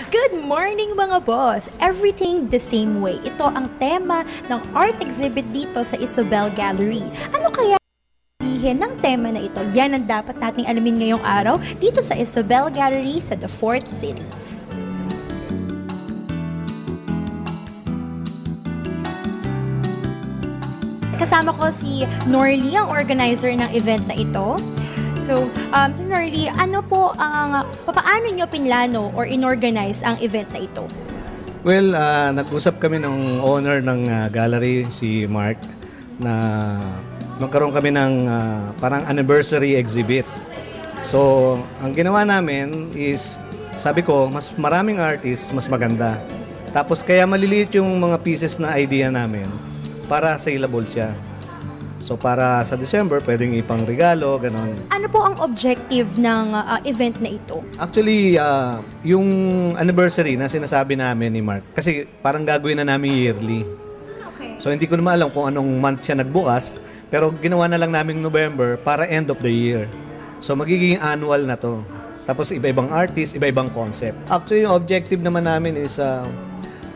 Good morning mga boss! Everything the same way. Ito ang tema ng art exhibit dito sa Isobel Gallery. Ano kaya sabihin ng tema na ito? Yan ang dapat nating alamin ngayong araw dito sa Isobel Gallery sa The Fourth City. Kasama ko si Norly, ang organizer ng event na ito. So Norly, ano po paano nyo pinlano or inorganize ang event na ito? Well, nag-usap kami ng owner ng gallery, si Mark, na magkaroon kami ng parang anniversary exhibit. So, ang ginawa namin is, sabi ko, mas maraming artists, mas maganda. Tapos kaya maliliit yung mga pieces na idea namin para saleable siya. So para sa December, pwedeng ipang regalo, ganon. Ano po ang objective ng event na ito? Actually, yung anniversary na sinasabi namin ni Mark, kasi parang gagawin na namin yearly. Okay. So hindi ko naman alam kung anong month siya nagbukas, pero ginawa na lang namin November para end of the year. So magiging annual na to. Tapos iba-ibang artist, iba-ibang concept. Actually, yung objective naman namin is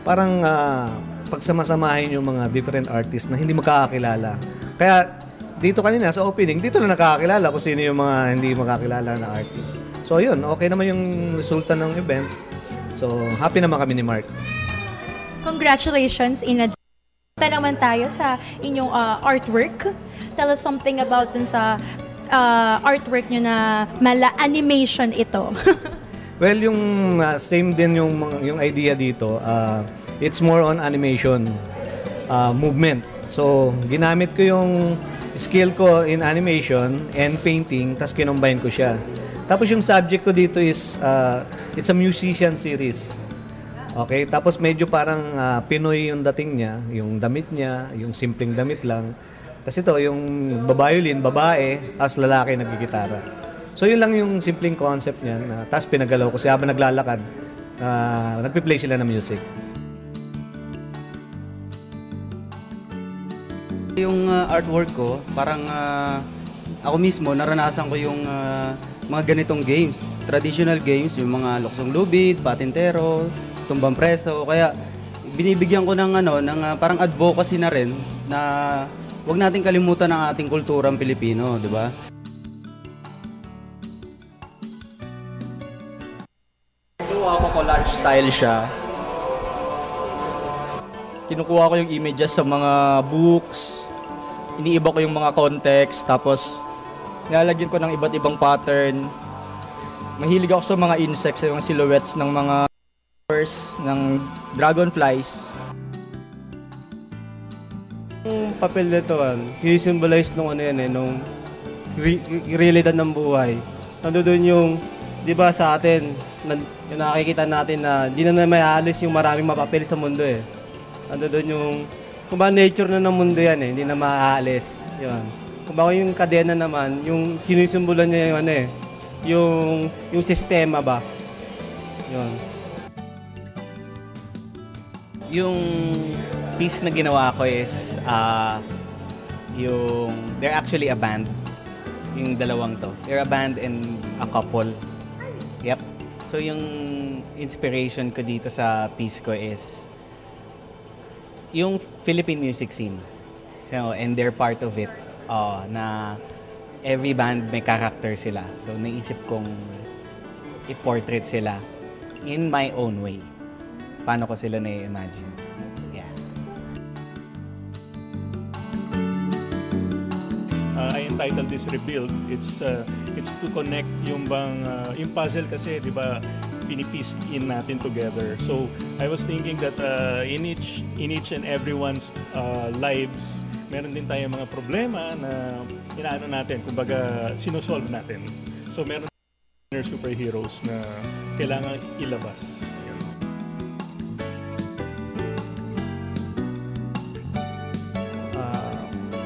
parang pagsamasamahin yung mga different artists na hindi magkakakilala. Kaya dito kanina sa opening, dito na nakakakilala kung sino yung mga hindi magkakilala na artist. So yun, okay naman yung resulta ng event. So happy naman kami ni Mark. Congratulations in advance. Naman tayo sa inyong artwork. Tell us something about dun sa artwork nyo na mala animation ito. Well, yung same din yung idea dito. It's more on animation, movement. So, ginamit ko yung skill ko in animation and painting, tas kinombine ko siya. Tapos yung subject ko dito is, it's a musician series. Okay? Tapos medyo parang Pinoy yung dating niya, yung damit niya, yung simpleng damit lang. Tapos ito, yung violin, babae, as lalaki nagigitara. So yun lang yung simpleng concept niya. Tapos pinagalaw ko siya habang naglalakad, nagpi-play sila ng music. Yung artwork ko, parang ako mismo naranasan ko yung mga ganitong games. Traditional games, yung mga luksong lubid, patintero, tumbang preso. Kaya binibigyan ko ng parang advocacy na rin na huwag nating kalimutan ang ating kulturang Pilipino, di ba? Kinukuha ko collage style siya. Kinukuha ko yung images sa mga books, iniiba ko yung mga context, tapos nilalagyan ko ng iba't ibang pattern. Mahilig ako sa mga insects, yung silhouettes ng mga birds, ng dragonflies. Yung papel nito, i-symbolize nung nung realidad ng buhay. Nandoon yung, di ba sa atin, nakikita natin na di na may alis yung maraming mapapel sa mundo eh. Ando doon yung, kung ba nature na ng mundo yan hindi na maaalis. Yun. Kung ba yung kadena naman, yung sinusimbolan niya yung yung sistema ba. Yun. Yung piece na ginawa ko is, they're actually a band, yung dalawang to. They're a band and a couple. Yep. So yung inspiration ko dito sa piece ko is, yung Philippine music scene. So, and they're part of it. Na every band may character sila. So, naisip kong i-portrait sila in my own way. Paano ko sila na-imagine. Yeah. I entitled this Rebuild. It's to connect yung yung puzzle kasi, di ba, pinipiece in natin together. So I was thinking that in each and everyone's lives, meron din tayong mga problema na inaano natin, kumbaga sinosolve natin. So meron superheroes na kailangan ilabas.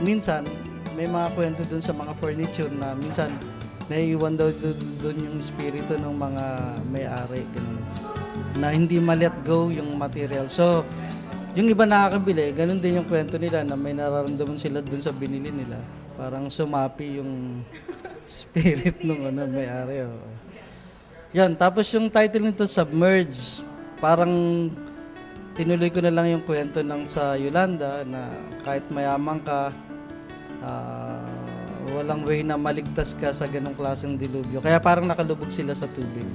Minsan may mga kwento dun sa mga furniture na minsan naiiwan daw doon yung spirito ng mga may-ari, na hindi ma-let go yung material. So, yung iba nakakabili, ganun din yung kwento nila na may nararamdaman sila doon sa binili nila. Parang sumapi yung spirit ng may-ari. Yan, tapos yung title nito, Submerge. parang tinuloy ko na lang yung kwento ng sa Yolanda na kahit mayaman ka, walang way na maligtas ka sa ganong klaseng dilubyo. Kaya parang nakalubog sila sa tubig.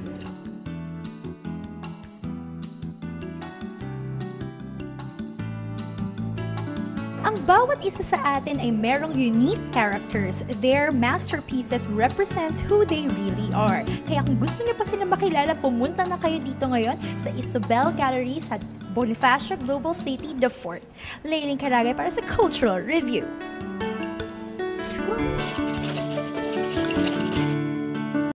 Ang bawat isa sa atin ay merong unique characters. Their masterpieces represents who they really are. Kaya kung gusto niyo pa sila makilala, pumunta na kayo dito ngayon sa Isobel Gallery sa Bonifacio Global City, The Fort. Lailing Karagay para sa Cultural Review.